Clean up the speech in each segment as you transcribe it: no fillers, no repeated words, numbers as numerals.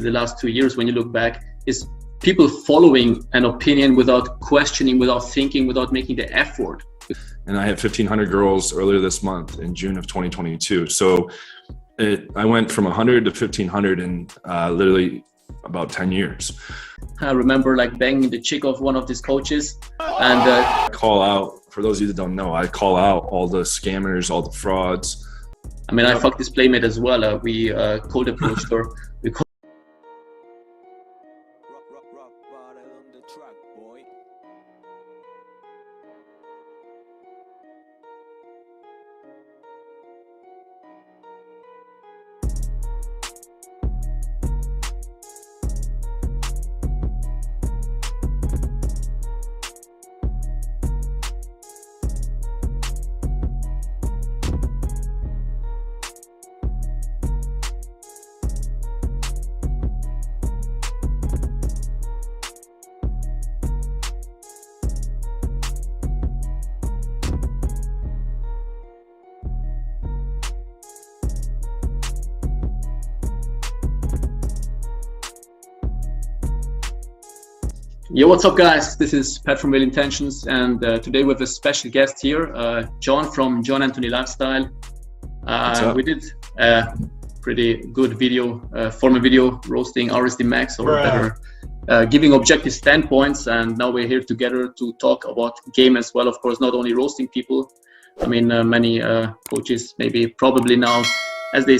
the last 2 years, when you look back, is people following an opinion without questioning, without thinking, without making the effort. And I had 1,500 girls earlier this month in June of 2022. So I went from 100 to 1,500 in literally about 10 years. I remember like banging the chick of one of these coaches, and call out, for those of you that don't know, I call out all the scammers, all the frauds. I mean, I fucked this playmate as well. We cold approached her. Yo, what's up guys? This is Pat from Real Intentions, and today we have a special guest here, John from John Anthony Lifestyle. We did a pretty good video, formal video roasting RSD Max, or better, giving objective standpoints, and now we're here together to talk about game as well. Of course, not only roasting people. I mean, many coaches probably now, as they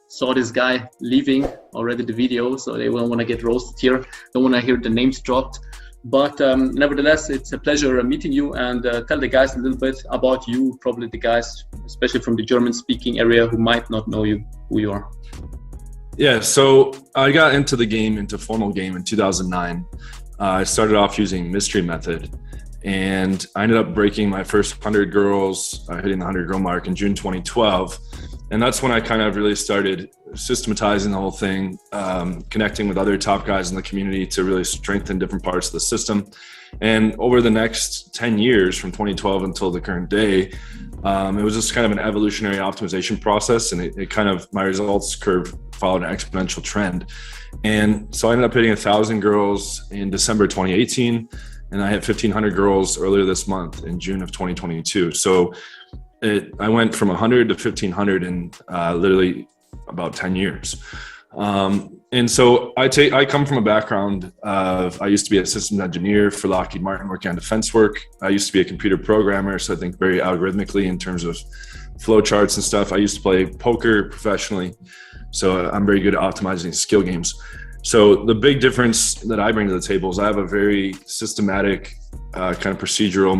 saw this guy leaving already the video, so they won't want to get roasted here, don't want to hear the names dropped. But nevertheless, it's a pleasure meeting you, and tell the guys a little bit about you, probably the guys, especially from the German-speaking area, who might not know you, who you are. Yeah, so I got into the game, into formal game in 2009. I started off using mystery method, and I ended up breaking my first 100 girls, hitting the 100 girl mark in June 2012. And that's when I kind of really started systematizing the whole thing, connecting with other top guys in the community to really strengthen different parts of the system. And over the next 10 years, from 2012 until the current day, it was just kind of an evolutionary optimization process. And it kind of, my results curve followed an exponential trend. And so I ended up hitting 1,000 girls in December 2018. And I hit 1,500 girls earlier this month in June of 2022. So I went from 100 to 1,500 in literally about 10 years. And so I come from a background of, I used to be a systems engineer for Lockheed Martin working on defense work. I used to be a computer programmer, so I think very algorithmically in terms of flow charts and stuff. I used to play poker professionally, so I'm very good at optimizing skill games. So the big difference that I bring to the table is I have a very systematic, kind of procedural,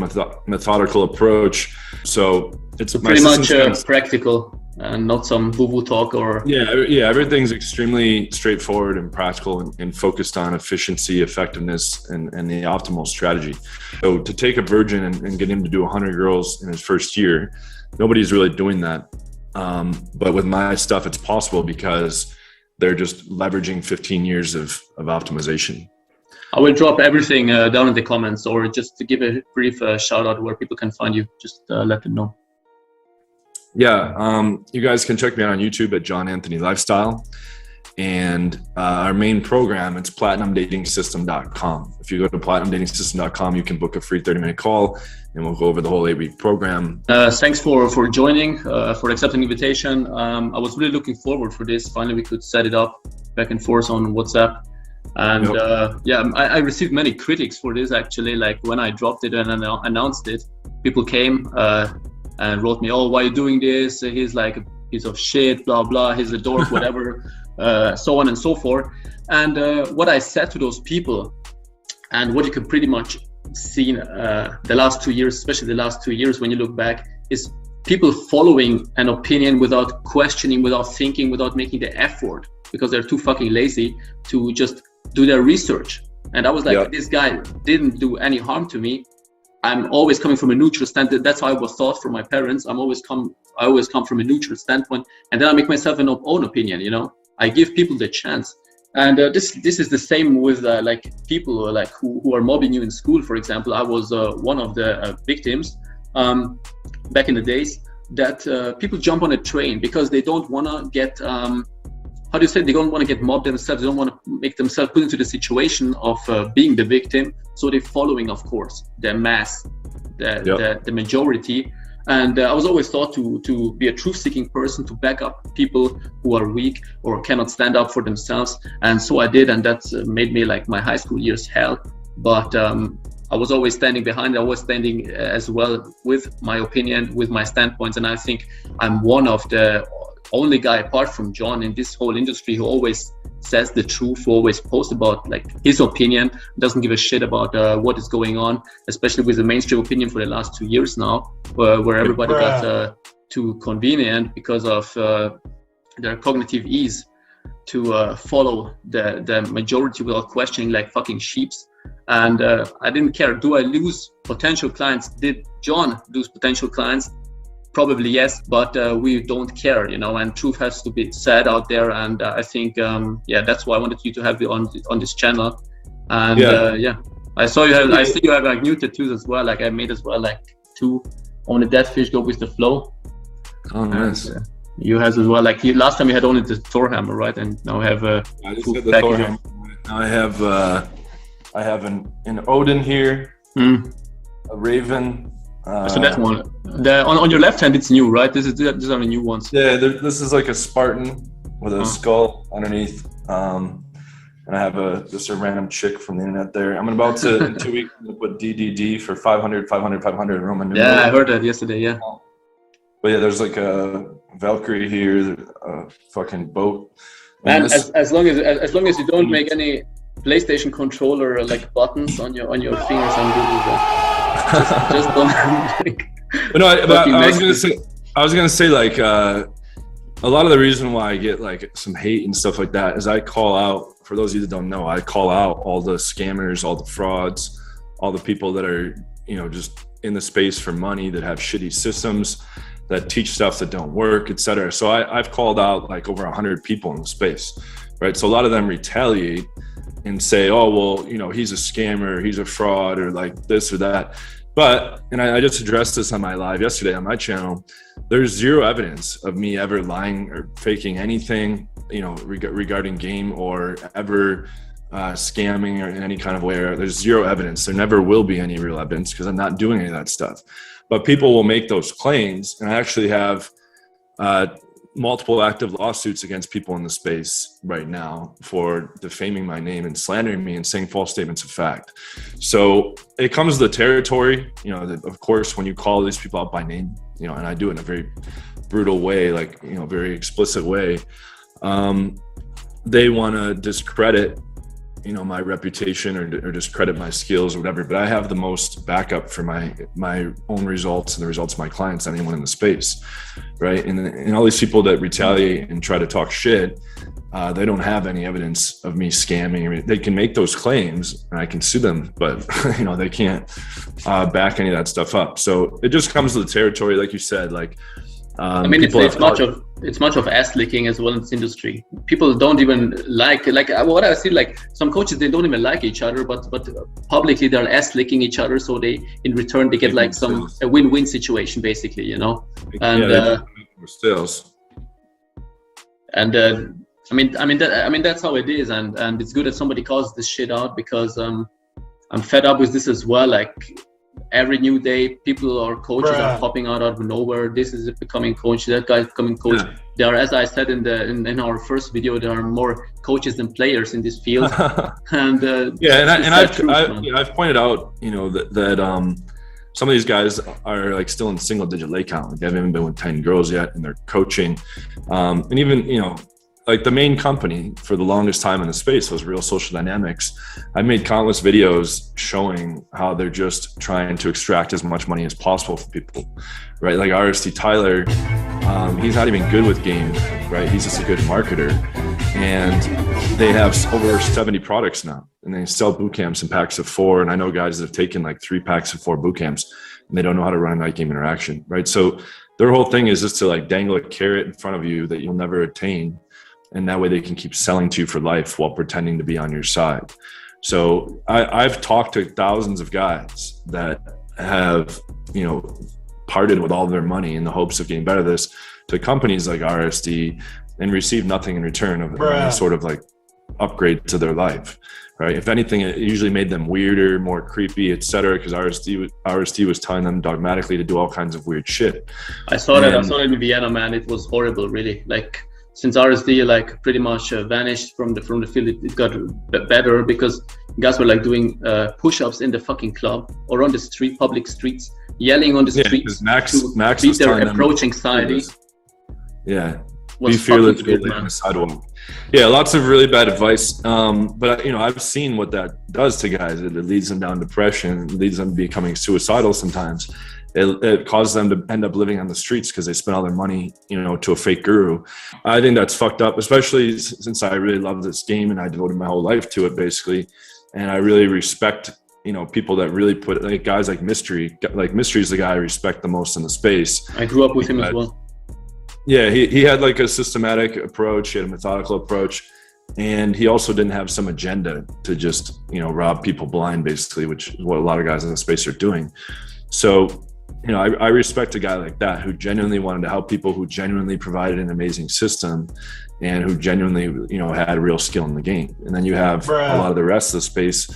methodical approach. So it's pretty much practical and not some boo-boo talk or... Yeah, everything's extremely straightforward and practical and focused on efficiency, effectiveness, and the optimal strategy. So to take a virgin and get him to do 100 girls in his first year, nobody's really doing that. But with my stuff, it's possible because they're just leveraging 15 years of optimization. I will drop everything down in the comments, or just to give a brief shout out where people can find you. Just let them know. Yeah, you guys can check me out on YouTube at John Anthony Lifestyle. And our main program, it's platinumdatingsystem.com. If you go to platinumdatingsystem.com, you can book a free 30-minute call and we'll go over the whole 8-week program. Thanks for joining, for accepting the invitation. I was really looking forward for this. Finally, we could set it up back and forth on WhatsApp. And I received many critics for this actually. Like when I dropped it and announced it, people came and wrote me, "Oh, why are you doing this? He's like a piece of shit, blah, blah, he's a dork," whatever. So on and so forth. And what I said to those people, and what you can pretty much see the last 2 years, especially the last 2 years when you look back, is people following an opinion without questioning, without thinking, without making the effort, because they're too fucking lazy to just do their research. And I was like, This guy didn't do any harm to me. I'm always coming from a neutral standpoint. That's how I was taught from my parents. I always come from a neutral standpoint, and then I make myself an own opinion, you know. I give people the chance. And this is the same with like people like who are mobbing you in school, for example. I was one of the victims back in the days that people jump on a train because they don't want to get, how how do you say, they don't want to get mobbed themselves. They don't want to make themselves put into the situation of being the victim. So they're following, of course, the mass, the majority. And I was always thought to be a truth-seeking person, to back up people who are weak or cannot stand up for themselves. And so I did, and that's made me like my high school years hell. But I was always standing behind. I was standing as well with my opinion, with my standpoints. And I think I'm one of the only guy, apart from John, in this whole industry who always says the truth, who always posts about like his opinion, doesn't give a shit about what is going on, especially with the mainstream opinion for the last 2 years now, where everybody got too convenient because of their cognitive ease to follow the majority without questioning, like fucking sheeps. And I didn't care. Do I lose potential clients? Did John lose potential clients? Probably yes, but we don't care, you know, and truth has to be said out there. And I think, that's why I wanted you to have you on this channel. And I saw you have, I see you have like new tattoos as well. Like I made as well, like 2 on the dead fish, go with the flow. Oh, nice. And, you has as well, like last time you had only the Thor hammer, right? And now I have I just had the Thor hammer. Now I have an Odin here, a Raven. So that one, on your left hand, it's new, right? These are the new ones. Yeah, this is like a Spartan with a skull underneath. And I have just a random chick from the internet there. I'm about to, in 2 weeks, put DDD for 500, Roman numeral. Yeah, I heard that yesterday, yeah. But yeah, there's like a Valkyrie here, a fucking boat. And as long as you don't make any PlayStation controller like buttons on your fingers, I'm good with that. just don't. I was gonna say like a lot of the reason why I get like some hate and stuff like that is I call out, for those of you that don't know, I call out all the scammers, all the frauds, all the people that are, you know, just in the space for money, that have shitty systems, that teach stuff that don't work, etc. So I've called out like over 100 people in the space, right? So a lot of them retaliate and say, oh, well, you know, he's a scammer, he's a fraud, or like this or that. But, and I just addressed this on my live yesterday on my channel, there's zero evidence of me ever lying or faking anything, you know, regarding game, or ever scamming or in any kind of way. There's zero evidence. There never will be any real evidence because I'm not doing any of that stuff. But people will make those claims, and I actually have multiple active lawsuits against people in the space right now for defaming my name and slandering me and saying false statements of fact. So it comes to the territory, you know, that of course, when you call these people out by name, you know, and I do it in a very brutal way, like, you know, very explicit way, they want to discredit, you know, my reputation or discredit my skills or whatever. But I have the most backup for my own results and the results of my clients than anyone in the space, right? And all these people that retaliate and try to talk shit, they don't have any evidence of me scamming. I mean, they can make those claims and I can sue them, but you know, they can't back any of that stuff up. So it just comes to the territory, like you said, like. I mean, it's much of ass licking as well in this industry. People don't even like what I see, like some coaches, they don't even like each other, but publicly they're ass licking each other. So they, in return, they get like a win-win situation, basically, you know. And sales. And I mean that's how it is, and it's good that somebody calls this shit out, because I'm fed up with this as well. Like, every new day, people or coaches are popping out of nowhere. This is becoming coach, that guy's becoming coach. Yeah. There are, as I said in our first video, there are more coaches than players in this field. And I've pointed out, you know, that some of these guys are like still in single-digit lay count. Like, they haven't even been with 10 girls yet, and they're coaching. And even, you know, like the main company for the longest time in the space was Real Social Dynamics. I made countless videos showing how they're just trying to extract as much money as possible from people, right? Like RST Tyler, he's not even good with games, right? He's just a good marketer. And they have over 70 products now, and they sell boot camps in packs of 4. And I know guys that have taken like 3 packs of 4 boot camps, and they don't know how to run a night game interaction, right? So their whole thing is just to like dangle a carrot in front of you that you'll never attain. And that way they can keep selling to you for life while pretending to be on your side. So I've talked to thousands of guys that have, you know, parted with all their money in the hopes of getting better at this, to companies like RSD and receive nothing in return of any sort of like upgrade to their life, right? If anything, it usually made them weirder, more creepy, etc. Because RSD was telling them dogmatically to do all kinds of weird shit. I saw that in Vienna, man. It was horrible, really. Like, since RSD like pretty much vanished from the field, it got better because guys were like doing push-ups in the fucking club or on the street, public streets, yelling on the streets Max beat their approach anxiety. Yeah, be fearless, be late on the sidewalk. Yeah, lots of really bad advice. But I've seen what that does to guys. It leads them down depression. It leads them becoming suicidal sometimes. It causes them to end up living on the streets because they spend all their money, to a fake guru. I think that's fucked up, especially since I really love this game and I devoted my whole life to it, basically. And I really respect, people that really put, like guys like Mystery. Like Mystery is the guy I respect the most in the space. I grew up with him as well. Yeah, he had like a systematic approach. He had a methodical approach. And he also didn't have some agenda to just, rob people blind, basically, which is what a lot of guys in the space are doing. So, I respect a guy like that who genuinely wanted to help people, who genuinely provided an amazing system, and who genuinely, had real skill in the game. And then you have a lot of the rest of the space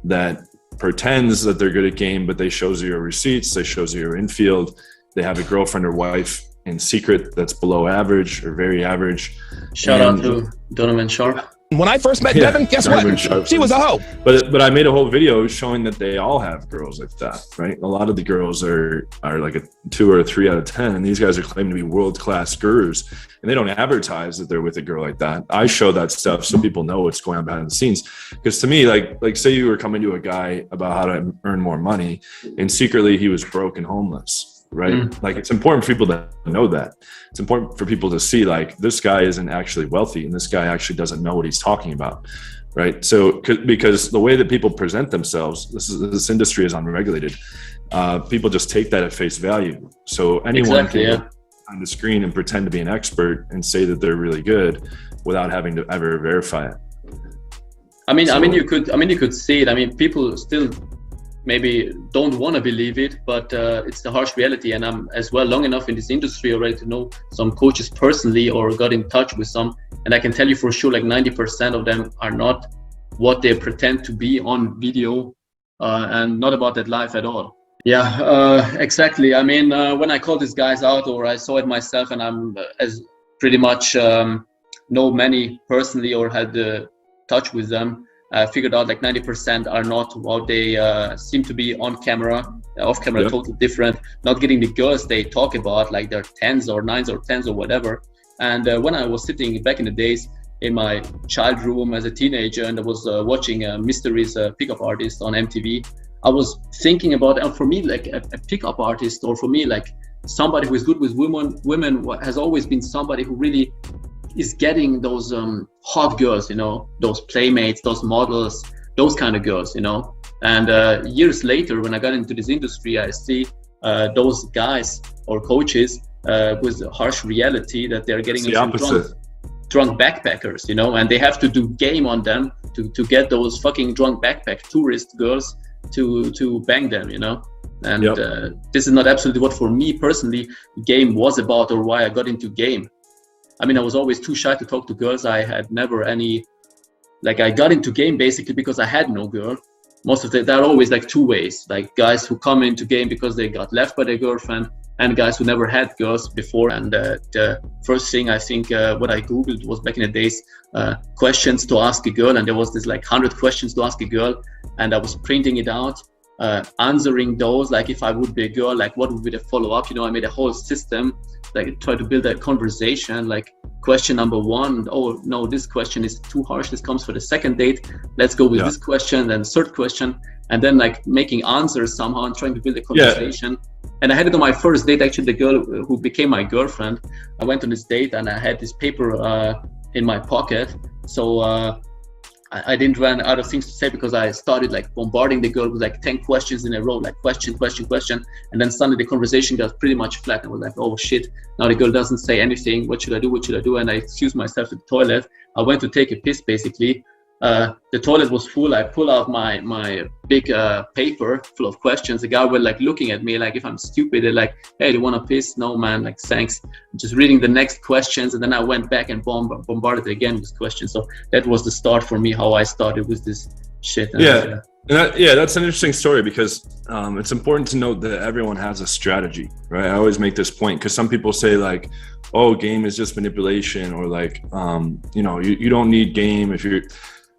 that pretends that they're good at game, but they show zero receipts, they show zero infield, they have a girlfriend or wife in secret that's below average or very average. Shout out to Donovan Sharp. When I first met Devin, guess what? She was a hoe. But I made a whole video showing that they all have girls like that, right? A lot of the girls are like a 2 or a 3 out of 10, and these guys are claiming to be world-class gurus, and they don't advertise that they're with a girl like that. I show that stuff so people know what's going on behind the scenes. Because to me, like say you were coming to a guy about how to earn more money, and secretly he was broke and homeless. Right? Like, it's important for people to know that. It's important for people to see, like, this guy isn't actually wealthy and this guy actually doesn't know what he's talking about. Right? So, because the way that people present themselves, this industry is unregulated. People just take that at face value. So anyone can go on the screen and pretend to be an expert and say that they're really good without having to ever verify it. I mean, you could see it. I mean, people still maybe don't want to believe it, but it's the harsh reality. And I'm as well long enough in this industry already to know some coaches personally or got in touch with some. And I can tell you for sure, like 90% of them are not what they pretend to be on video and not about that life at all. Yeah, exactly. I mean, when I called these guys out or I saw it myself, and I'm as pretty much know many personally or had touch with them, I figured out like 90% are not what they seem to be on camera, off camera, totally different, not getting the girls they talk about, like they're 10s or 9s or 10s or whatever. And when I was sitting back in the days in my child room as a teenager and I was watching Mystery's pickup artist on MTV, I was thinking about, and for me, like a pickup artist, or for me, like somebody who is good with women has always been somebody who really is getting those hot girls, those playmates, those models, those kind of girls, And years later, when I got into this industry, I see those guys or coaches with the harsh reality that they're getting drunk backpackers, and they have to do game on them to get those fucking drunk backpack tourist girls to bang them, And this is not absolutely what, for me personally, game was about or why I got into game. I mean, I was always too shy to talk to girls. I had never any, like, I got into game basically because I had no girl. Most of there are always like two ways, like guys who come into game because they got left by their girlfriend and guys who never had girls before. And the first thing I think what I Googled was back in the days, questions to ask a girl. And there was this like 100 questions to ask a girl. And I was printing it out, answering those, like if I would be a girl, like what would be the follow-up? I made a whole system, like try to build a conversation, like question number 1, oh no, this question is too harsh, this comes for the second date, let's go with this question, then third question, and then like making answers somehow and trying to build a conversation. And I had it on my first date, actually, the girl who became my girlfriend. I went on this date and I had this paper in my pocket, so I didn't run out of things to say because I started like bombarding the girl with like 10 questions in a row, like question. And then suddenly the conversation got pretty much flat. And I was like, oh shit, now the girl doesn't say anything. What should I do? And I excused myself to the toilet. I went to take a piss basically. The toilet was full. I pull out my big paper full of questions. The guy was like looking at me like if I'm stupid. They're like, hey, do you want to piss? No, man, like thanks. Just reading the next questions, and then I went back and bombarded again with questions. So that was the start for me, how I started with this shit. And, that's an interesting story because it's important to note that everyone has a strategy, right? I always make this point because some people say like, oh, game is just manipulation, or like, you don't need game if you're.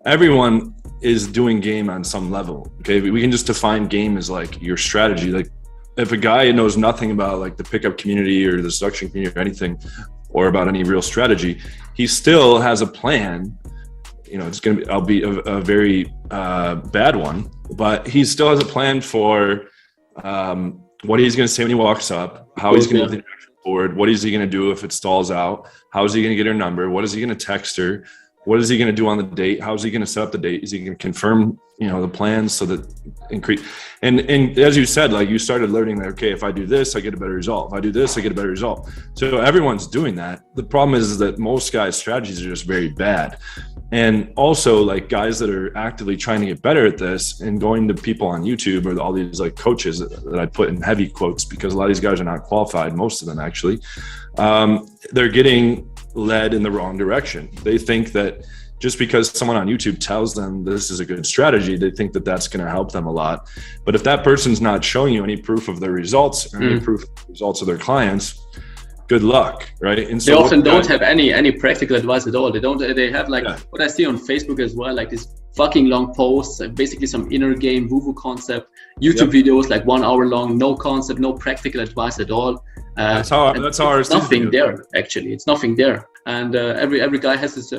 Everyone is doing game on some level. Okay, we can just define game as like your strategy. Like if a guy knows nothing about like the pickup community or the seduction community or anything, or about any real strategy, he still has a plan. It's going to be, I'll be a very bad one, but he still has a plan for what he's going to say when he walks up, how he's going to get the action forward, what is he going to do if it stalls out, how is he going to get her number, what is he going to text her, what is he going to do on the date, how is he going to set up the date, is he going to confirm the plans so that increase and as you said, like you started learning that, okay, if I do this I get a better result, if I do this I get a better result. So everyone's doing that. The problem is that most guys' strategies are just very bad. And also like guys that are actively trying to get better at this and going to people on YouTube or all these like coaches that I put in heavy quotes because a lot of these guys are not qualified, most of them actually, they're getting led in the wrong direction. They think that just because someone on YouTube tells them this is a good strategy, they think that that's going to help them a lot. But if that person's not showing you any proof of their results or any proof of the results of their clients, good luck, right? And so they often don't have any practical advice at all. They have like what I see on Facebook as well, like this fucking long posts, basically some inner game woo-woo concept, YouTube videos like 1 hour long, no concept, no practical advice at all. That's how ours. Nothing there actually. It's nothing there. And every guy has his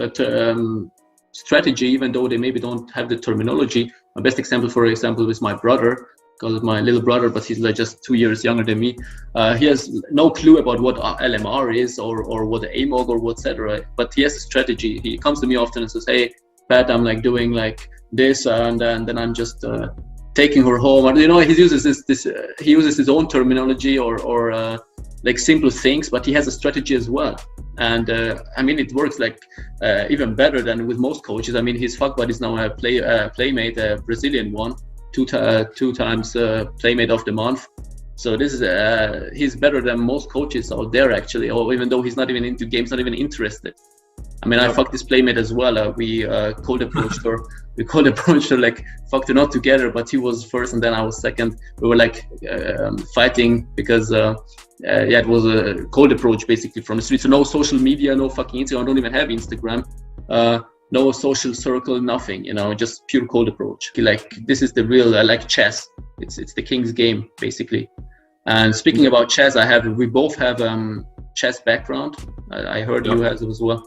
strategy, even though they maybe don't have the terminology. My best example, for example, is my brother. Call it my little brother, but he's like just 2 years younger than me. He has no clue about what LMR is or what AMOG or whatever. But he has a strategy. He comes to me often and says, "Hey, Pat, I'm like doing like this, and then I'm just taking her home." And he uses he uses his own terminology or like simple things, but he has a strategy as well. And I mean, it works like even better than with most coaches. I mean, his fuck buddy is now a playmate, a Brazilian one, two times playmate of the month. So this is he's better than most coaches out there actually. Or even though he's not even into games, not even interested. I mean, I fucked this playmate as well. We cold approached her. We cold approached her, like fucked her not together, but he was first and then I was second. We were like fighting because it was a cold approach basically from the street. So no social media, no fucking Instagram. I don't even have Instagram. No social circle, nothing. Just pure cold approach. Like this is the real like chess. It's the king's game basically. And speaking about chess, we both have chess background. I heard you have as well.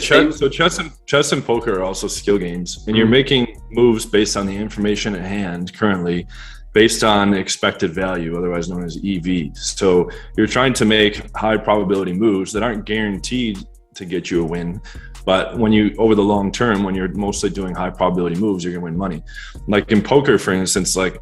Chess and poker are also skill games, and you're making moves based on the information at hand currently, based on expected value, otherwise known as EV. So you're trying to make high probability moves that aren't guaranteed to get you a win, but over the long term, when you're mostly doing high probability moves, you're gonna win money. Like in poker, for instance, like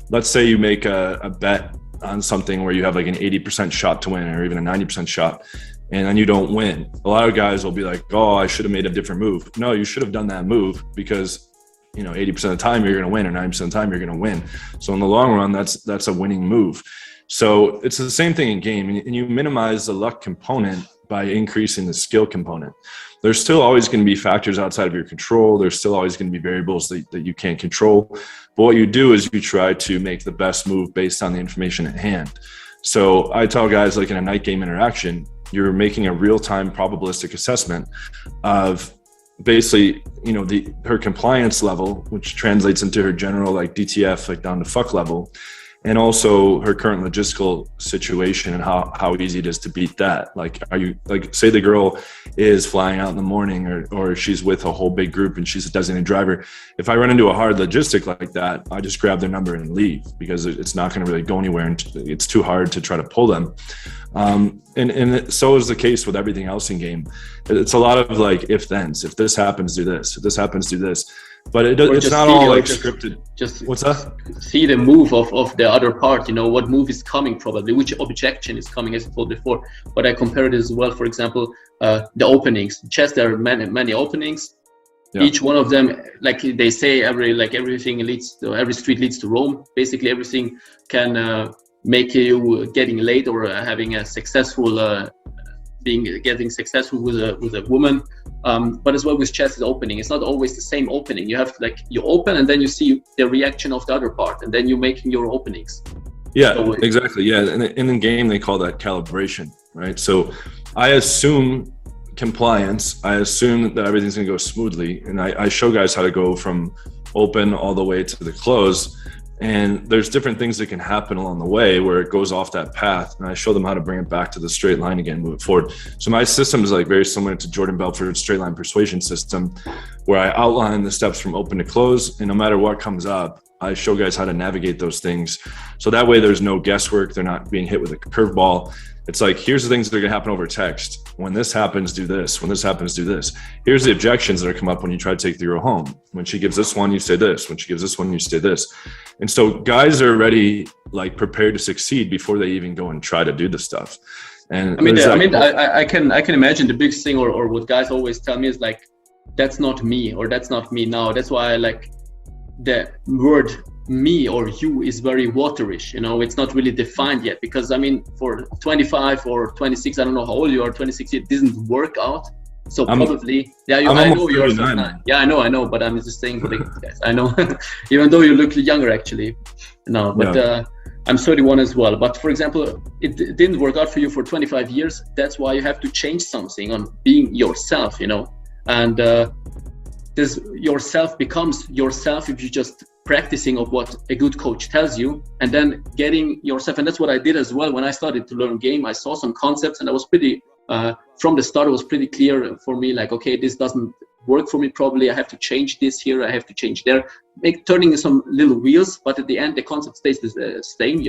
let's say you make a bet on something where you have like an 80% shot to win or even a 90% shot, and then you don't win. A lot of guys will be like, oh, I should have made a different move. No, you should have done that move because 80% of the time you're going to win or 90% of the time you're going to win. So in the long run, that's a winning move. So it's the same thing in game, and you minimize the luck component by increasing the skill component. There's still always going to be factors outside of your control. There's still always going to be variables that you can't control. But what you do is you try to make the best move based on the information at hand. So I tell guys, like in a night game interaction, you're making a real-time probabilistic assessment of basically, her compliance level, which translates into her general like DTF, like down to fuck level, and also her current logistical situation and how easy it is to beat that. Like, are you like, say the girl is flying out in the morning or she's with a whole big group and she's a designated driver. If I run into a hard logistic like that, I just grab their number and leave because it's not going to really go anywhere and it's too hard to try to pull them. And so is the case with everything else in game. It's a lot of like if-thens. If this happens, do this. If this happens, do this. But it's not all like scripted. Just what's that? See the move of the other part. What move is coming probably, which objection is coming, as I told before. But I compared it as well. For example, the openings. Chess, there are many openings. Each one of them, like they say, every street leads to Rome. Basically, everything can make you getting late or having a successful, getting successful with a woman. But as well with chess is opening. It's not always the same opening. You have to you open and then you see the reaction of the other part, and then you're making your openings. Yeah, so, exactly. Yeah, and in the game they call that calibration, right? So I assume compliance. I assume that everything's gonna go smoothly, and I show guys how to go from open all the way to the close. And there's different things that can happen along the way where it goes off that path, and I show them how to bring it back to the straight line again, move it forward. So my system is very similar to Jordan Belfort's straight line persuasion system, where I outline the steps from open to close, and no matter what comes up, I show guys how to navigate those things. So that way there's no guesswork. They're not being hit with a curveball. It's here's the things that are going to happen over text. When this happens, do this. When this happens, do this. Here's the objections that are come up when you try to take the girl home. When she gives this one, you say this. When she gives this one, you say this. And so guys are already prepared to succeed before they even go and try to do the stuff. And I can imagine the biggest thing or what guys always tell me is that's not me, or that's not me now. That's why I like the word me or you is very waterish, it's not really defined yet, because for 25 or 26, I don't know how old you are, 26, it didn't work out. So probably, I know you're 39. Yeah, I know, but I'm just saying for the guys, I know, even though you look younger actually. No, but I'm 31 as well. But for example, it didn't work out for you for 25 years. That's why you have to change something on being yourself, and this yourself becomes yourself if you just practicing of what a good coach tells you, and then getting yourself. And that's what I did as well when I started to learn game. I saw some concepts, and I was pretty from the start it was pretty clear for me, okay, this doesn't work for me, probably I have to change this here, I have to change there, turning some little wheels, but at the end the concept stays the same,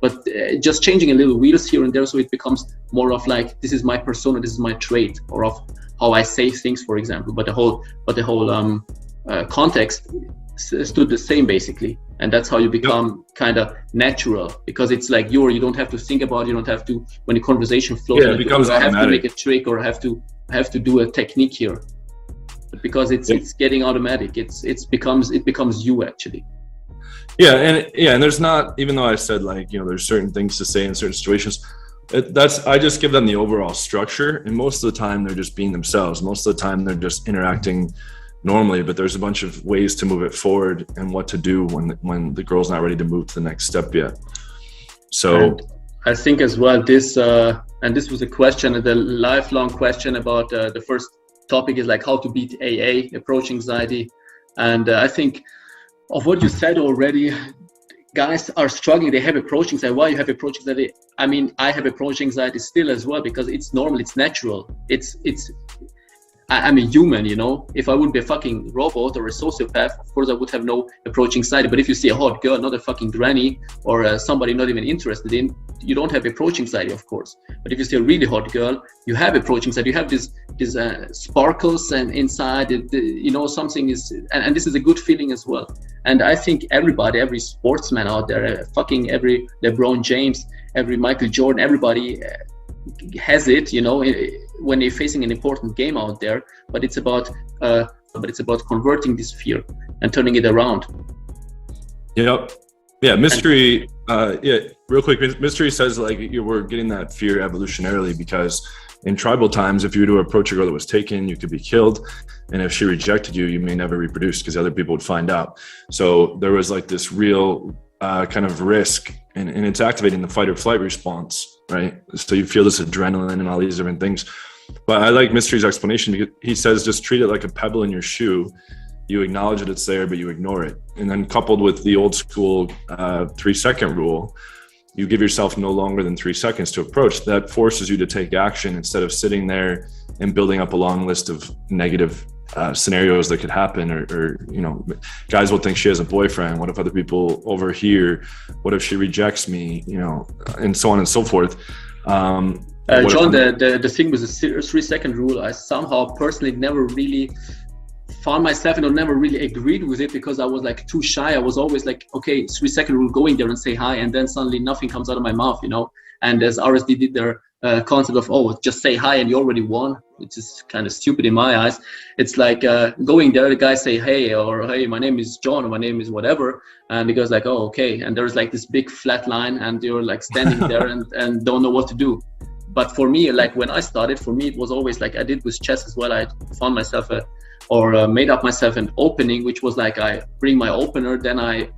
but just changing a little wheels here and there, so it becomes more of this is my persona, this is my trait, or of how I say things, for example. But the whole context stood the same basically, and that's how you become kind of natural, because it's you don't have to think about it, you don't have to, when the conversation flows, it becomes I have automatic. to make a trick, or I have to do a technique here, but because it's getting automatic, it becomes you actually. And there's not, even though I said there's certain things to say in certain situations, I just give them the overall structure, and most of the time they're just being themselves. Most of the time they're just interacting normally, but there's a bunch of ways to move it forward and what to do when the girl's not ready to move to the next step yet. So and I think as well this and this was a question, the lifelong question about the first topic is how to beat AA, approach anxiety. And I think of what you said already, guys are struggling, they have approach anxiety. Why you have approach anxiety? I have approach anxiety still as well, because it's normal, it's natural, I'm a human, If I would be a fucking robot or a sociopath, of course I would have no approach anxiety. But if you see a hot girl, not a fucking granny, or somebody not even interested in, you don't have approach anxiety, of course. But if you see a really hot girl, you have approach anxiety. You have this sparkles and inside, something is, and this is a good feeling as well. And I think every sportsman out there, fucking every LeBron James, every Michael Jordan, everybody has it, when you're facing an important game out there. But it's about converting this fear and turning it around. Yep. Yeah. Mystery. Real quick. Mystery says we're getting that fear evolutionarily, because in tribal times, if you were to approach a girl that was taken, you could be killed, and if she rejected you, you may never reproduce because other people would find out. So there was this real kind of risk, and it's activating the fight or flight response, right? So you feel this adrenaline and all these different things. But I like Mystery's explanation, because he says just treat it like a pebble in your shoe. You acknowledge that it's there, but you ignore it. And then coupled with the old school 3-second rule, you give yourself no longer than 3 seconds to approach. That forces you to take action instead of sitting there and building up a long list of negative scenarios that could happen, or guys will think she has a boyfriend. What if other people overhear? What if she rejects me? And so on and so forth. John, the thing with the 3-second rule, I somehow personally never really found myself, never really agreed with it, because I was too shy. I was always okay, 3-second rule, going there and say hi, and then suddenly nothing comes out of my mouth, and as RSD did their concept of, oh, just say hi and you already won, which is kind of stupid in my eyes. It's like going there, the guy say hey, or hey, my name is John, or my name is whatever, and he goes like, oh, okay, and there's like this big flat line and you're like standing there and don't know what to do. But for me, like when I started, for me it was always like I did with chess as well. I found myself made up myself an opening, which was like I bring my opener, then I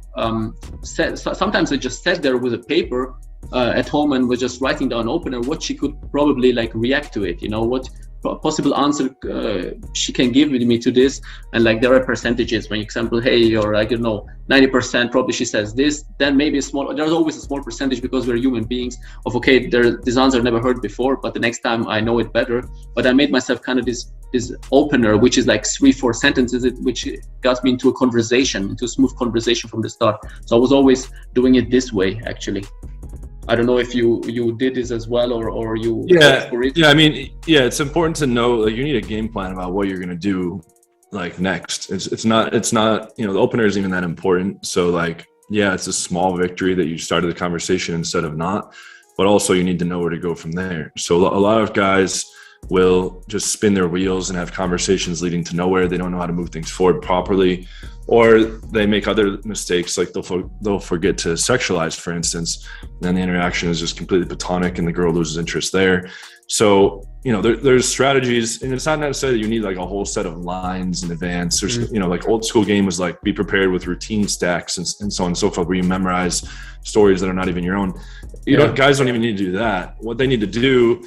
sometimes I just sat there with a paper at home and was just writing down opener, what she could probably like react to it, what possible answer she can give me to this. And like there are percentages, for example, hey, you're like, 90% probably she says this, then maybe there's always a small percentage, because we're human beings, of okay, this answer I never heard before, but the next time I know it better. But I made myself kind of this opener, which is like 3-4 sentences, which got me into a conversation, into a smooth conversation from the start. So I was always doing it this way, actually. I don't know if you did this as well, or you for it. Yeah, I mean, it's important to know, like, you need a game plan about what you're gonna do like next. It's not the opener isn't even that important. So like, yeah, it's a small victory that you started the conversation instead of not, but also you need to know where to go from there. So a lot of guys will just spin their wheels and have conversations leading to nowhere. They don't know how to move things forward properly, or they make other mistakes, like they'll forget to sexualize, for instance, and then the interaction is just completely platonic and the girl loses interest there. So there's strategies, and it's not necessarily you need like a whole set of lines in advance. There's like old school game was like be prepared with routine stacks and so on and so forth, where you memorize stories that are not even your own. Guys don't even need to do that. What they need to do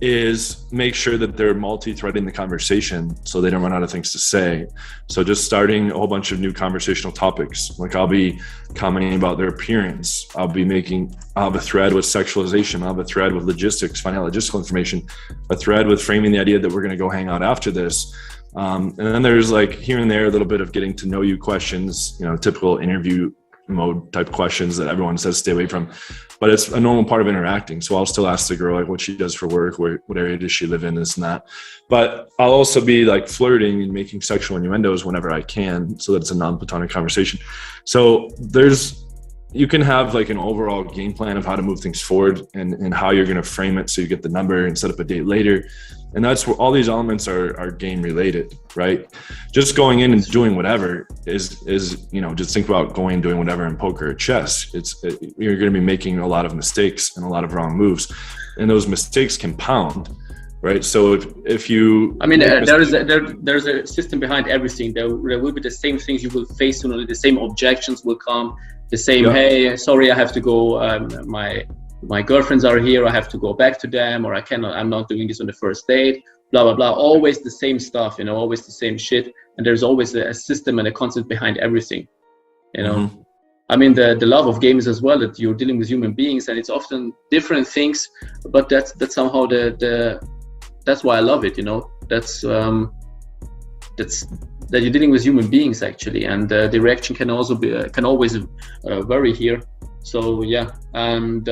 is make sure that they're multi-threading the conversation so they don't run out of things to say. So just starting a whole bunch of new conversational topics. Like I'll be commenting about their appearance. I'll have a thread with sexualization. I'll have a thread with logistics, finding out logistical information, a thread with framing the idea that we're going to go hang out after this. And then there's like here and there a little bit of getting to know you questions, typical interview mode type questions that everyone says stay away from, but it's a normal part of interacting. So I'll still ask the girl like what she does for work, what area does she live in, this and that. But I'll also be like flirting and making sexual innuendos whenever I can, so that it's a non-platonic conversation. So you can have like an overall game plan of how to move things forward and how you're going to frame it so you get the number and set up a date later. And that's where all these elements are game related, right? Just going in and doing whatever is just think about going and doing whatever in poker or chess. You're going to be making a lot of mistakes and a lot of wrong moves, and those mistakes compound, right? So if you, there's a system behind everything. There will be the same things you will face, the same objections will come, the same, hey, sorry, I have to go, my girlfriends are here, I have to go back to them, or I'm not doing this on the first date, blah, blah, blah. Always the same stuff, always the same shit. And there's always a system and a concept behind everything, Mm-hmm. I mean, the love of games as well, that you're dealing with human beings, and it's often different things, but that's somehow that's why I love it, that's that you're dealing with human beings actually, and the reaction can also can always vary here. So yeah, and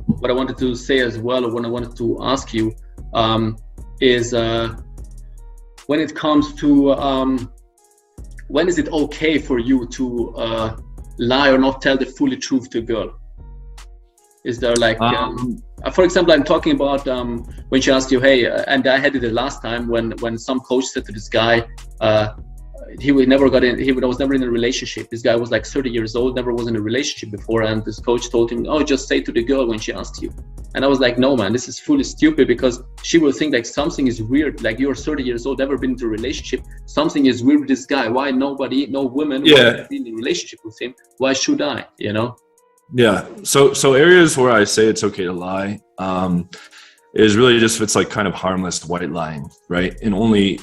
what I wanted to say as well, or what I wanted to ask you, is when it comes to when is it okay for you to lie or not tell the fully truth to a girl? Is there like, for example, I'm talking about when she asked you, hey, and I had it the last time when some coach said to this guy, he was never in a relationship. This guy was like 30 years old, never was in a relationship before, and this coach told him, oh, just say to the girl when she asks you. And I was like, no, man, this is fully stupid, because she will think like something is weird. Like, you're 30 years old, never been into a relationship. Something is weird with this guy. Why no women want to be in a relationship with him? Why should I? Yeah. So areas where I say it's okay to lie is really just if it's like kind of harmless white lying, right? And only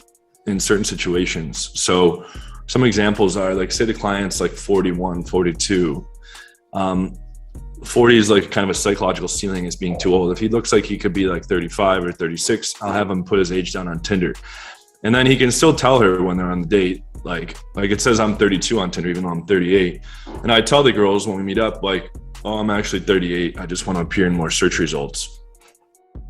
in certain situations. So some examples are like, say the client's like 41, 42. 40 is like kind of a psychological ceiling as being too old. If he looks like he could be like 35 or 36, I'll have him put his age down on Tinder. And then he can still tell her when they're on the date, like it says I'm 32 on Tinder, even though I'm 38. And I tell the girls when we meet up, like, oh, I'm actually 38. I just want to appear in more search results.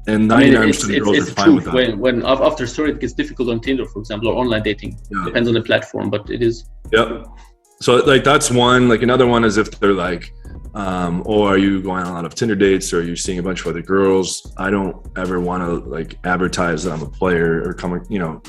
And 99% of the girls are fine with that. When after story, it gets difficult on Tinder, for example, or online dating. Yeah. Depends on the platform, but it is. Yep. So like that's one. Like another one is if they're like, or are you going on a lot of Tinder dates, or are you seeing a bunch of other girls? I don't ever want to like advertise that I'm a player or come,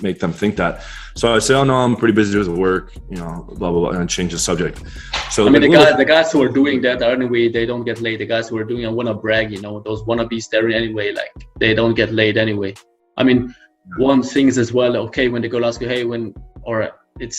make them think that. So I say, oh no, I'm pretty busy with work, blah, blah, blah, and change the subject. So I mean, the guys who are doing that anyway, they don't get laid. The guys who are doing, I want to brag, those wannabes there anyway, like they don't get laid anyway. I mean, one thing is as well, okay, when the girl asks you, hey, it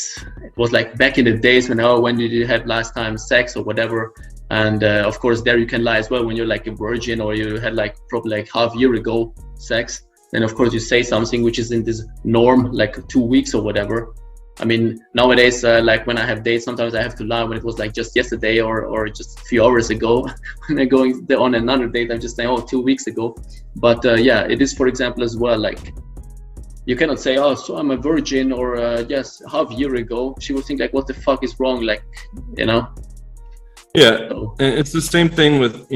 was like back in the days when did you have last time sex or whatever, and of course there you can lie as well when you're like a virgin or you had like probably like half year ago sex. Then of course you say something which is in this norm, like 2 weeks or whatever. I mean, nowadays, like when I have dates, sometimes I have to lie when it was like just yesterday or just a few hours ago. When I'm going on another date, I'm just saying, 2 weeks ago. But yeah, it is, for example, as well, like you cannot say, oh, so I'm a virgin, or yes, half a year ago. She will think like, what the fuck is wrong? Like, Yeah, so. And it's the same thing with,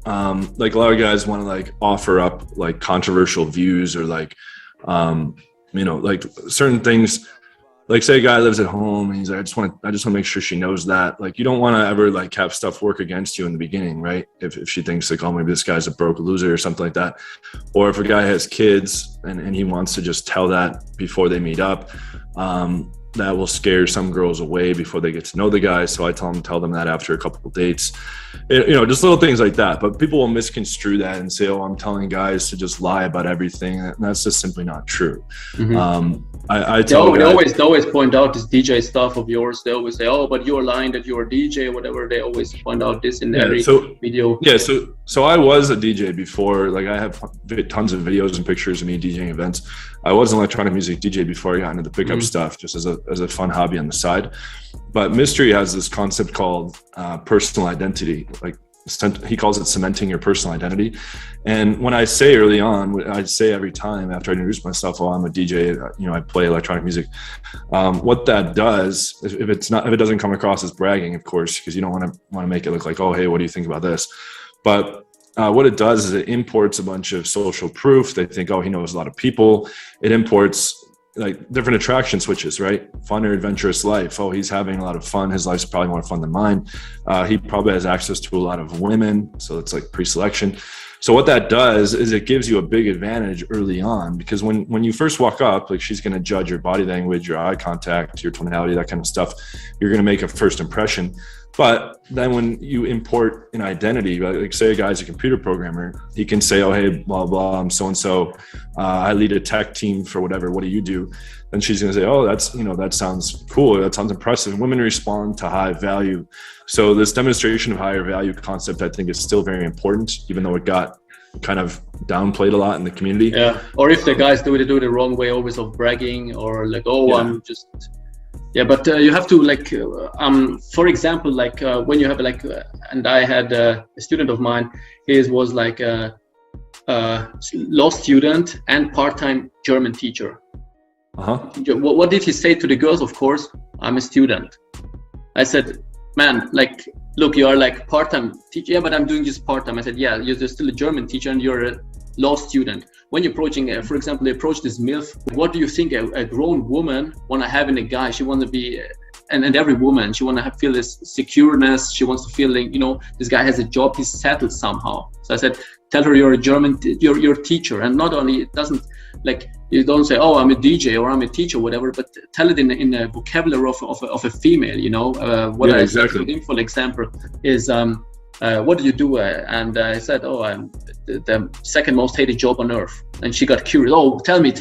like a lot of guys want to like offer up like controversial views or like, like certain things. Like say a guy lives at home and he's like, I just want to make sure she knows that. Like, you don't want to ever like have stuff work against you in the beginning, right? If she thinks like, oh, maybe this guy's a broke loser or something like that. Or if a guy has kids and he wants to just tell that before they meet up, that will scare some girls away before they get to know the guy. So I tell them that after a couple of dates, just little things like that. But people will misconstrue that and say, oh, I'm telling guys to just lie about everything. And that's just simply not true. Mm-hmm. I tell they always point out this DJ stuff of yours. They always say, oh, but you're lying that you're a DJ or whatever. They always point out this in every video. Yeah, so I was a DJ before. Like I have tons of videos and pictures of me DJing events. I was an electronic music DJ before I got into the pickup stuff, just as a fun hobby on the side. But Mystery has this concept called personal identity. Like he calls it cementing your personal identity. And when I say early on, I say every time after I introduce myself, oh, I'm a DJ, I play electronic music. What that does, if it doesn't come across as bragging, of course, because you don't want to make it look like, oh, hey, what do you think about this? But what it does is it imports a bunch of social proof. They think, oh, he knows a lot of people. It imports like different attraction switches, right? Fun or adventurous life. Oh, he's having a lot of fun. His life's probably more fun than mine. He probably has access to a lot of women. So it's like pre-selection. So what that does is it gives you a big advantage early on, because when you first walk up, like she's going to judge your body language, your eye contact, your tonality, that kind of stuff. You're going to make a first impression. But then when you import an identity, like say a guy's a computer programmer, he can say, oh, hey, blah, blah, I'm so-and-so. I lead a tech team for whatever. What do you do? Then she's going to say, oh, that sounds cool. That sounds impressive. And women respond to high value. So this demonstration of higher value concept, I think, is still very important, even though it got kind of downplayed a lot in the community. Yeah. Or if the guys do it the wrong way, always of bragging or like, oh, yeah. I'm just... Yeah, but you have to like, for example, like when you have like, and I had a student of mine, his was like a law student and part-time German teacher. What did he say to the girls? Of course, I'm a student. I said, man, like, look, you are like part-time teacher. Yeah, but I'm doing this part-time. I said, yeah, you're still a German teacher and you're a law student. When you're approaching, for example, they approach this MILF, what do you think a grown woman want to have in a guy? She wants to be, and every woman, she want to feel this secureness. She wants to feel like, this guy has a job, he's settled somehow. So I said, tell her you're a German, you're a teacher. And not only, it doesn't, like, you don't say, oh, I'm a DJ or I'm a teaacher, whatever, but tell it in a vocabulary of a female, what I said to him, for example, is, what do you do? And I said, oh, I'm the second most hated job on earth. And she got curious. Oh, tell me. It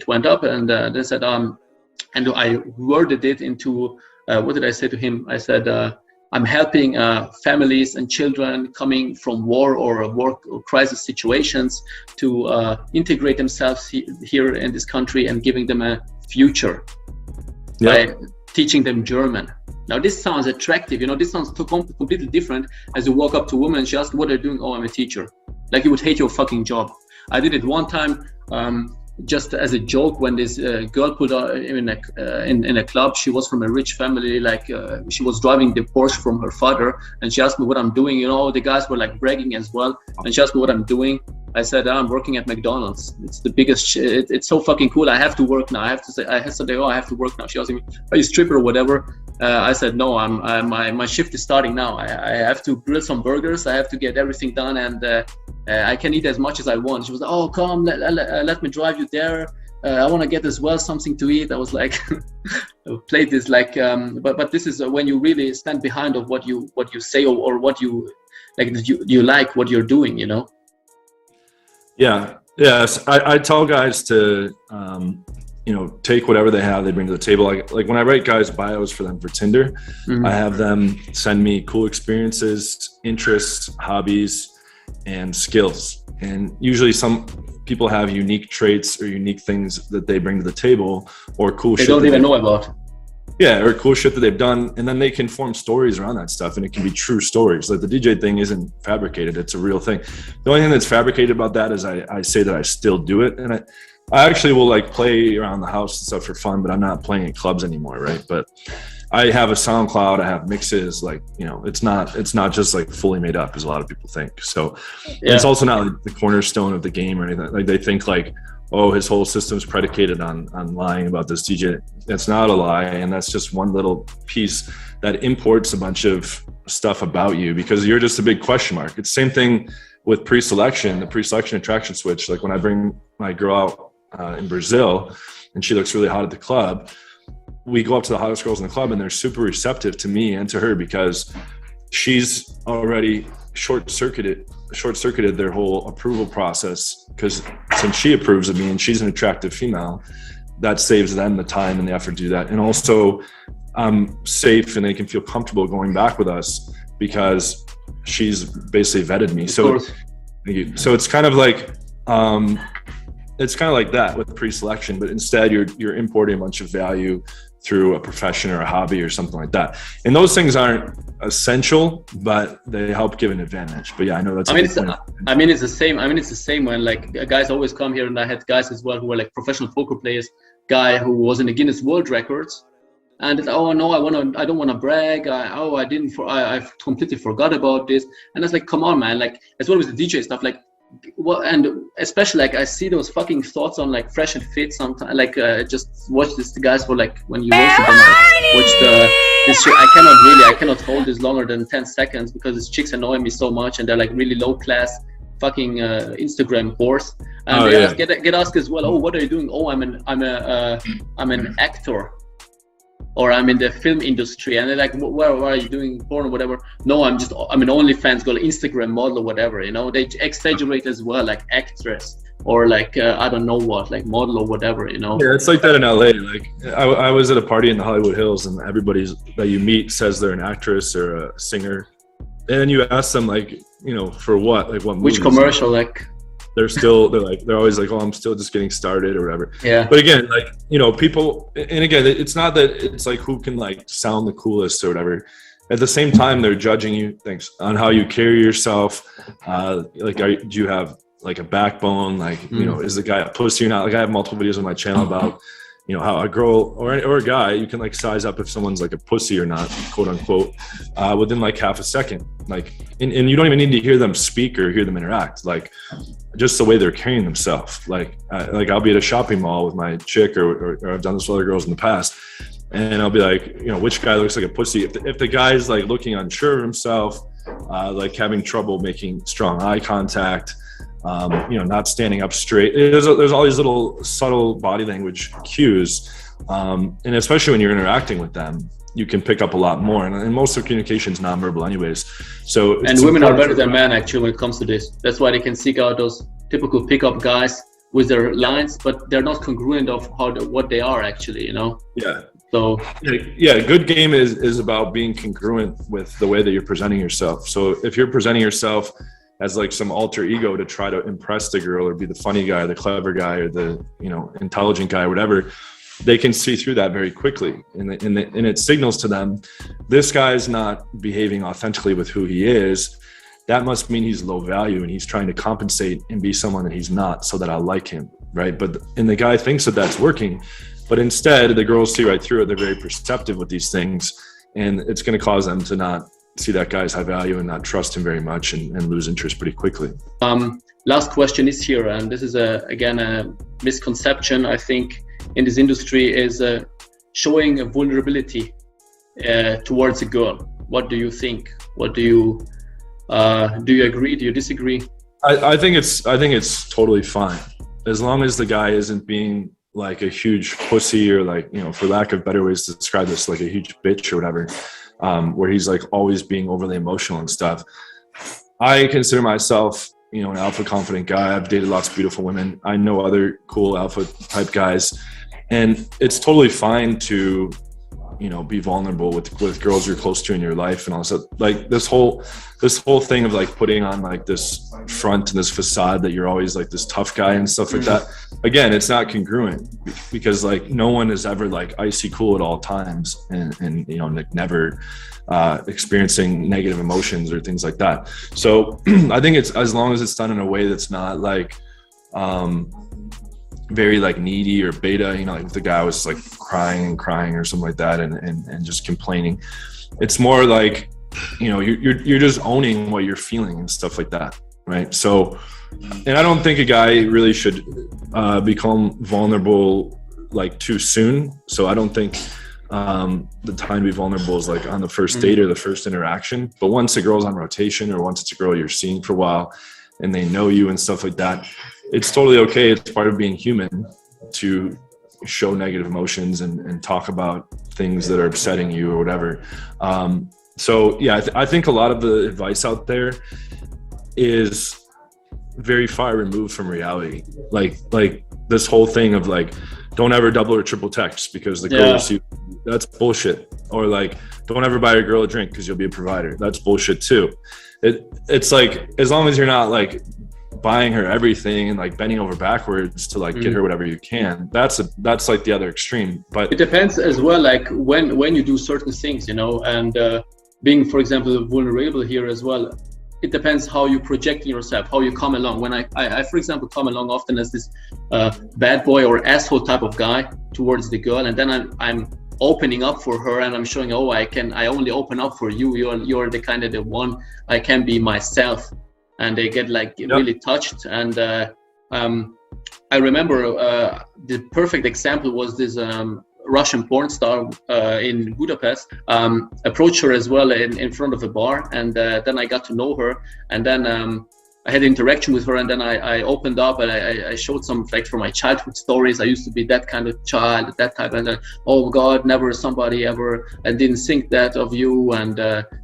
went up, and they said, and I worded it into what did I say to him? I said, I'm helping families and children coming from war or work or crisis situations to integrate themselves here in this country and giving them a future by teaching them German. Now this sounds attractive, this sounds completely different as you walk up to a woman and she asks what they're doing. Oh, I'm a teacher. Like you would hate your fucking job. I did it one time just as a joke when this girl put in a club. She was from a rich family, like she was driving the Porsche from her father, and she asked me what I'm doing. The guys were like bragging as well, and she asked me what I'm doing. I said, I'm working at McDonald's. It's the biggest it's so fucking cool. I have to work now. I have to say, oh, I have to work now. She asked me, are you a stripper or whatever? I said, no, my shift is starting now. I have to grill some burgers. I have to get everything done, and I can eat as much as I want. She was like, oh, come, let me drive you there. I want to get as well something to eat. I was like, played this like, but this is when you really stand behind of what you say, or what you like, you like what you're doing, you know? Yeah. Yes. I tell guys to, you know, take whatever they have, they bring to the table. Like when I write guys' bios for them for Tinder, I have them send me cool experiences, interests, hobbies, and skills. And usually some people have unique traits or unique things that they bring to the table, or cool shit they don't even know about. Yeah, or cool shit that they've done, and then they can form stories around that stuff, and it can be true stories. Like the DJ thing isn't fabricated; it's a real thing. The only thing that's fabricated about that is I say that I still do it, and I actually will like play around the house and stuff for fun, but I'm not playing at clubs anymore, right? But I have a SoundCloud, I have mixes, like, you know, it's not just like fully made up as a lot of people think. So it's also not like the cornerstone of the game or anything. Like they think like, oh, his whole system's predicated on lying about this DJ. It's not a lie, and that's just one little piece that imports a bunch of stuff about you because you're just a big question mark. It's the same thing with pre-selection, the pre-selection attraction switch. Like when I bring my girl out in Brazil and she looks really hot at the club, we go up to the hottest girls in the club and they're super receptive to me and to her because she's already short-circuited their whole approval process, because since she approves of me and she's an attractive female, that saves them the time and the effort to do that. And also I'm safe and they can feel comfortable going back with us because she's basically vetted me. So it's kind of like that with pre-selection, but instead you're importing a bunch of value through a profession or a hobby or something like that. And those things aren't essential, but they help give an advantage. But yeah, I know that's. It's the same. It's the same when like guys always come here, and I had guys as well who were like professional poker players. Guy who was in the Guinness World Records, and it's, oh no, I don't want to brag. I completely forgot about this. And it's like, come on, man. Like as well with the DJ stuff, like. Well, and especially like I see those fucking thoughts on like Fresh and Fit sometimes. Like just watch this, the guys for like when you roast them, watch this shit. I cannot hold this longer than 10 seconds because these chicks annoy me so much, and they're like really low class fucking Instagram whores. And get asked as well. Oh, what are you doing? Oh, I'm an actor. Or I'm in the film industry, and they're like, where are you doing porn or whatever? No, I'm an OnlyFans girl, Instagram model or whatever, you know? They exaggerate as well, like actress or like, I don't know what, like model or whatever, you know? Yeah, it's like that in LA. Like I was at a party in the Hollywood Hills and everybody that you meet says they're an actress or a singer. And then you ask them like, you know, for what? Like what movies? Which commercial, like? They're always like, oh, I'm still just getting started or whatever. Yeah. But again, like, you know, people, and again, it's not that it's like who can like sound the coolest or whatever. At the same time, they're judging you on how you carry yourself. Like, do you have like a backbone? Like, you know, is the guy a pussy or not? Like I have multiple videos on my channel about, you know, how a girl or a guy, you can like size up if someone's like a pussy or not, quote unquote, within like half a second. Like, and you don't even need to hear them speak or hear them interact. Like, just the way they're carrying themselves. Like I'll be at a shopping mall with my chick, or I've done this with other girls in the past, and I'll be like, you know, which guy looks like a pussy? If the guy's like looking unsure of himself, like having trouble making strong eye contact, you know, not standing up straight. There's all these little subtle body language cues, and especially when you're interacting with them, you can pick up a lot more. And most of communication is nonverbal anyways. So and women are better than men actually when it comes to this. That's why they can seek out those typical pickup guys with their lines, but they're not congruent of what they are actually, you know? Yeah. So yeah, good game is about being congruent with the way that you're presenting yourself. So if you're presenting yourself as like some alter ego to try to impress the girl or be the funny guy, the clever guy, or the, you know, intelligent guy, or whatever, they can see through that very quickly. And it signals to them, this guy's not behaving authentically with who he is. That must mean he's low value and he's trying to compensate and be someone that he's not so that I like him, right? And the guy thinks that that's working, but instead the girls see right through it. They're very perceptive with these things, and it's going to cause them to not see that guy's high value and not trust him very much and lose interest pretty quickly. Last question is here, and this is again a misconception I think in this industry, is showing a vulnerability towards a girl? What do you think? What do you agree? Do you disagree? I think it's totally fine, as long as the guy isn't being like a huge pussy, or like, you know, for lack of better ways to describe this, like a huge bitch or whatever, where he's like always being overly emotional and stuff. I consider myself, you know, an alpha confident guy. I've dated lots of beautiful women. I know other cool alpha type guys, and it's totally fine to, you know, be vulnerable with girls you're close to in your life and all that. Like this whole thing of like putting on like this front and this facade that you're always like this tough guy and stuff like that. Again, it's not congruent, because like no one is ever like icy cool at all times, and you know, like never experiencing negative emotions or things like that. So I think it's, as long as it's done in a way that's not like very like needy or beta, you know, like if the guy was like crying or something like that, and just complaining. It's more like, you know, you're just owning what you're feeling and stuff like that, right? So, and I don't think a guy really should become vulnerable like too soon. So I don't think the time to be vulnerable is like on the first date or the first interaction. But once a girl's on rotation, or once it's a girl you're seeing for a while and they know you and stuff like that, it's totally okay. It's part of being human to show negative emotions and talk about things that are upsetting you or whatever. So yeah, I think a lot of the advice out there is very far removed from reality. Like this whole thing of like, don't ever double or triple text because the girl will see. That's bullshit. Or like, don't ever buy a girl a drink because you'll be a provider. That's bullshit too. It's like, as long as you're not like buying her everything and like bending over backwards to like get her whatever you can, that's like the other extreme. But it depends as well, like when you do certain things, you know, and being, for example, vulnerable here as well. It depends how you project yourself, how you come along. When I for example, come along often as this bad boy or asshole type of guy towards the girl, and then I'm opening up for her, and I'm showing, oh, I only open up for you. You're the kind of the one I can be myself, and they get like really touched. And I remember the perfect example was this Russian porn star in Budapest approached her as well in front of a bar, and then I got to know her, and then I had interaction with her, and then I opened up and I showed some like from my childhood stories. I used to be that kind of child, that type, and then, oh God, never somebody ever, I didn't think that of you, and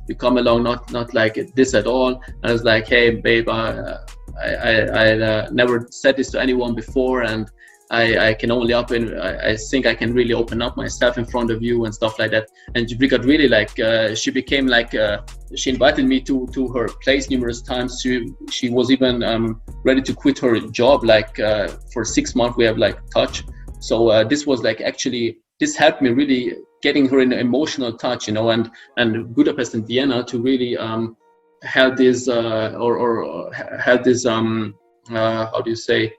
you come along not like this at all. And I was like, hey babe, I never said this to anyone before, and I can only I think I can really open up myself in front of you and stuff like that. And we got really like, she became like, she invited me to her place numerous times. She was even ready to quit her job, like for 6 months we have like touch. So this was like, actually, this helped me really getting her in emotional touch, you know, and Budapest and Vienna to really have this or have this how do you say,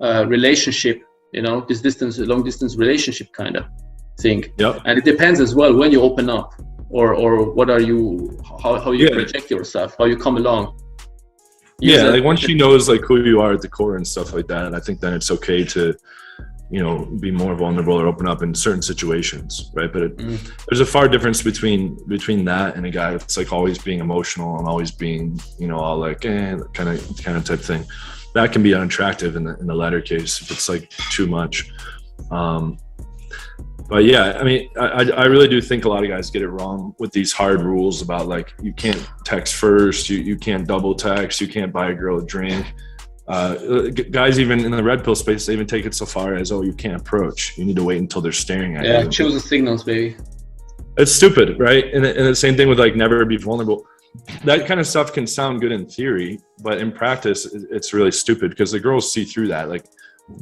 relationship, you know, this long distance relationship kind of thing. Yep. And it depends as well when you open up, or what are you, how you project yourself, how you come along. Like once she knows like who you are at the core and stuff like that, I think then it's okay to, you know, be more vulnerable or open up in certain situations, right? But there's a far difference between that and a guy that's like always being emotional and always being, you know, all like kind of type thing. That can be unattractive in the latter case if it's like too much. But yeah, I mean, I really do think a lot of guys get it wrong with these hard rules about like, you can't text first, you can't double text, you can't buy a girl a drink. Guys even in the red pill space, they even take it so far as, oh, you can't approach, you need to wait until they're staring at you. Yeah, choose the signals, baby. It's stupid, right? And the same thing with like never be vulnerable. That kind of stuff can sound good in theory, but in practice, it's really stupid because the girls see through that. Like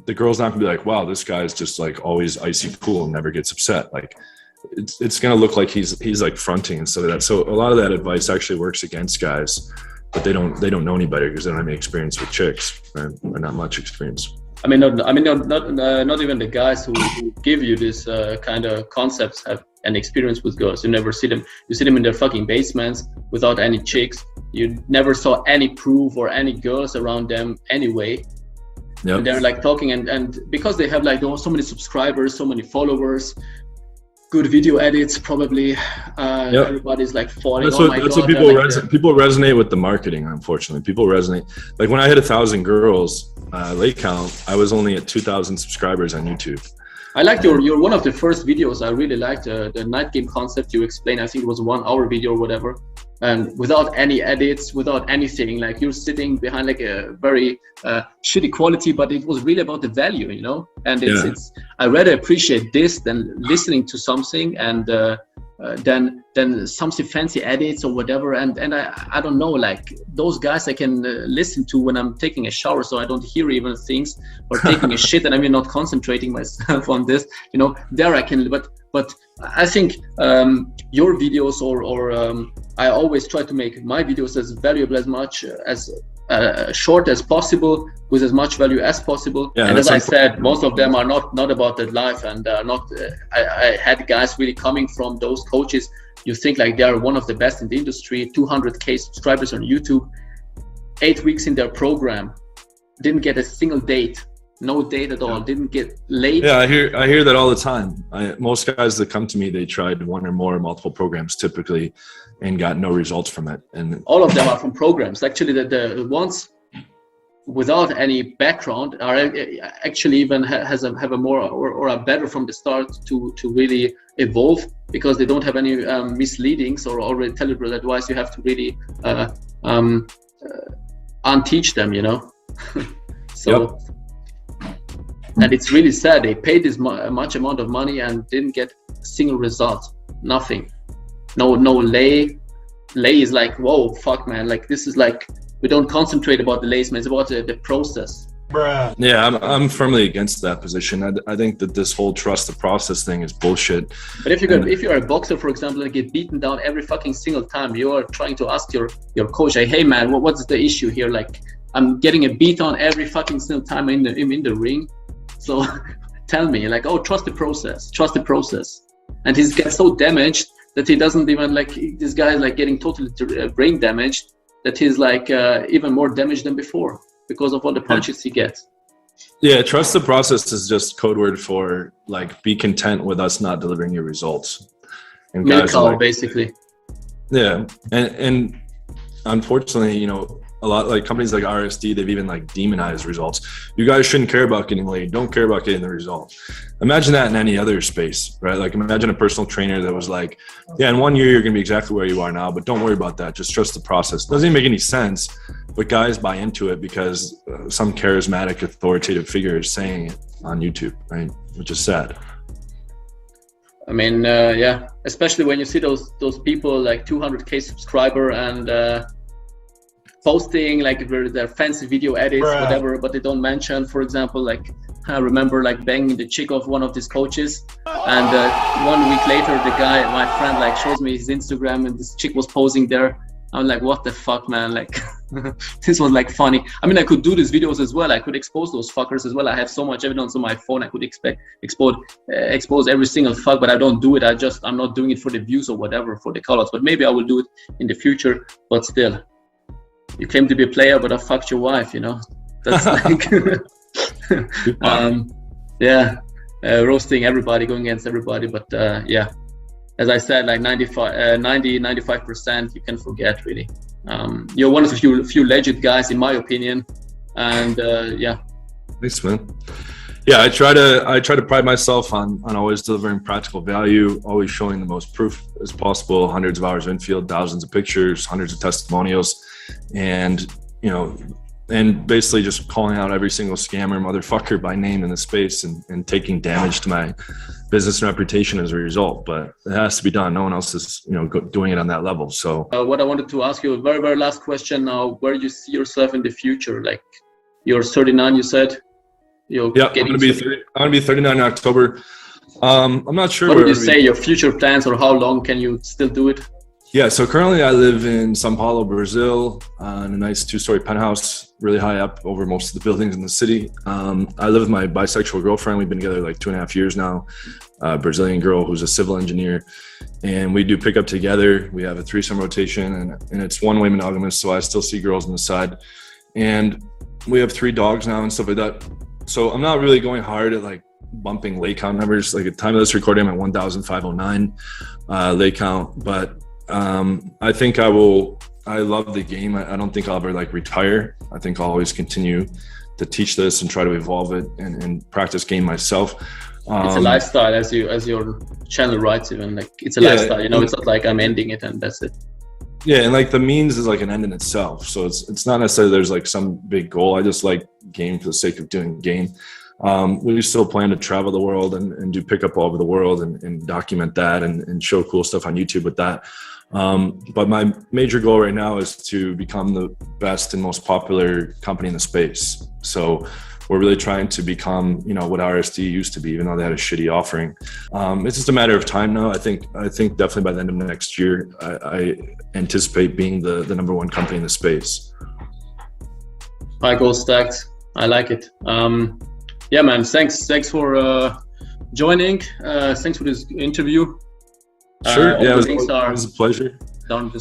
the girl's not gonna be like, wow, this guy's just like always icy cool and never gets upset. Like it's gonna look like he's like fronting instead of that. So a lot of that advice actually works against guys, but they don't know any better because they don't have any experience with chicks, right? Or not much experience. I mean, not even the guys who give you this kind of concepts have an experience with girls. You never see them. You see them in their fucking basements without any chicks. You never saw any proof or any girls around them anyway. Yep. And they're like talking and because they have like so many subscribers, so many followers, good video edits, probably. Yep. Everybody's like falling. That's what people resonate with the marketing. Unfortunately, people resonate. Like when I hit 1,000 girls late count, I was only at 2,000 subscribers on YouTube. I liked your one of the first videos. I really liked the night game concept you explained. I think it was a 1 hour video or whatever, and without any edits, without anything. Like you're sitting behind like a very shitty quality, but it was really about the value, you know. And it's I rather appreciate this than listening to something and then something fancy edits or whatever. And I don't know, like those guys I can listen to when I'm taking a shower, so I don't hear even things, or taking a shit and I'm not concentrating myself on this, you know. There I can, but I think your videos or I always try to make my videos as valuable as much as short as possible, with as much value as possible. And as I said, most of them are not about that life, and not. I had guys really coming from those coaches. You think like they are one of the best in the industry, 200K subscribers on YouTube, 8 weeks in their program, didn't get a single date. No date at all. Didn't get late. Yeah, I hear that all the time. Most guys that come to me, they tried one or more multiple programs typically, and got no results from it. And all of them are from programs. Actually, the ones without any background are actually even have a more or are better from the start to really evolve, because they don't have any misleadings or already terrible advice. You have to really unteach them, you know. So. Yep. And it's really sad. They paid this much amount of money and didn't get a single result. Nothing. No lay. Lay is like, whoa, fuck, man. Like this is like, we don't concentrate about the lays, man. It's about the process. Bruh. Yeah, I'm firmly against that position. I think that this whole trust the process thing is bullshit. But if you're a boxer, for example, and get beaten down every fucking single time, you are trying to ask your coach, hey man, what's the issue here? Like I'm getting a beat on every fucking single time in the ring. So tell me, like, oh, trust the process. And he gets so damaged that he doesn't even, like, this guy is like getting totally brain damaged, that he's like even more damaged than before because of all the punches he gets. Yeah, trust the process is just code word for like, be content with us not delivering your results. And guys like, basically. Yeah, and unfortunately, you know, a lot like companies like RSD, they've even like demonized results. You guys shouldn't care about getting laid. Don't care about getting the result. Imagine that in any other space, right? Like imagine a personal trainer that was like, yeah, in 1 year, you're going to be exactly where you are now, but don't worry about that. Just trust the process. Doesn't even make any sense, but guys buy into it because some charismatic authoritative figure is saying it on YouTube, right? Which is sad. I mean, yeah, especially when you see those people like 200K subscriber and, posting like their fancy video edits, whatever, but they don't mention, for example, like I remember like banging the chick of one of these coaches, and 1 week later the guy, my friend, like shows me his Instagram and this chick was posing there. I'm like, what the fuck, man? Like this was like funny. I mean, I could do these videos as well. I could expose those fuckers as well. I have so much evidence on my phone. I could expose every single fuck, but I don't do it. I'm not doing it for the views or whatever, for the colors, but maybe I will do it in the future. But still, you claim to be a player, but I fucked your wife, you know. That's like, roasting everybody, going against everybody. But yeah, as I said, like 95% you can forget, really. You're one of the few legit guys, in my opinion. And yeah. Thanks, man. Yeah, I try to pride myself on always delivering practical value, always showing the most proof as possible, hundreds of hours of infield, thousands of pictures, hundreds of testimonials, and and basically just calling out every single scammer, motherfucker by name in the space, and taking damage to my business and reputation as a result. But it has to be done. No one else is doing it on that level. So what I wanted to ask you, very, very last question now, where do you see yourself in the future? Like, you're 39, you said. I'm gonna be 39 in October. I'm not sure. What would you say your future plans, or how long can you still do it? Yeah, so currently I live in São Paulo, Brazil, in a nice 2-story penthouse, really high up over most of the buildings in the city. I live with my bisexual girlfriend. We've been together like 2.5 years now. A Brazilian girl who's a civil engineer, and we do pick up together. We have a threesome rotation, and it's one-way monogamous, so I still see girls on the side. And we have 3 dogs now and stuff like that. So I'm not really going hard at like bumping lay count numbers. Like at the time of this recording, I'm at 1,509 lay count. But I think I love the game. I don't think I'll ever like retire. I think I'll always continue to teach this and try to evolve it and practice game myself. It's a lifestyle, as your channel writes, even like it's a lifestyle. You know, it's not like I'm ending it and that's it. Yeah, and like the means is like an end in itself. So it's not necessarily there's like some big goal. I just like game for the sake of doing game. We still plan to travel the world and do pickup all over the world and document that and show cool stuff on YouTube with that. But my major goal right now is to become the best and most popular company in the space. So we're really trying to become, you know, what RSD used to be, even though they had a shitty offering. It's just a matter of time now. I think definitely by the end of next year, I anticipate being the number one company in the space. High goal stacked. I like it. Yeah, man. Thanks for joining. Thanks for this interview. Sure. Yeah, it was a pleasure.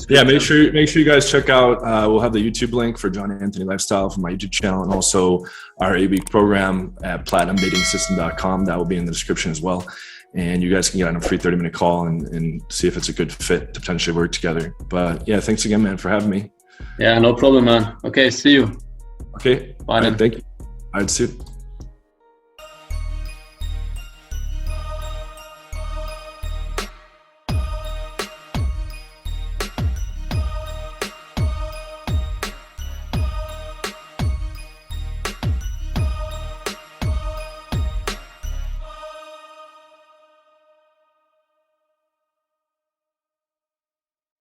Yeah, make sure you guys check out. We'll have the YouTube link for John Anthony Lifestyle from my YouTube channel, and also our 8-week program at platinumdatingsystem.com. That will be in the description as well. And you guys can get on a free 30-minute call and see if it's a good fit to potentially work together. But yeah, thanks again, man, for having me. Yeah, no problem, man. Okay, see you. Okay, bye then. Thank you. All right, see you.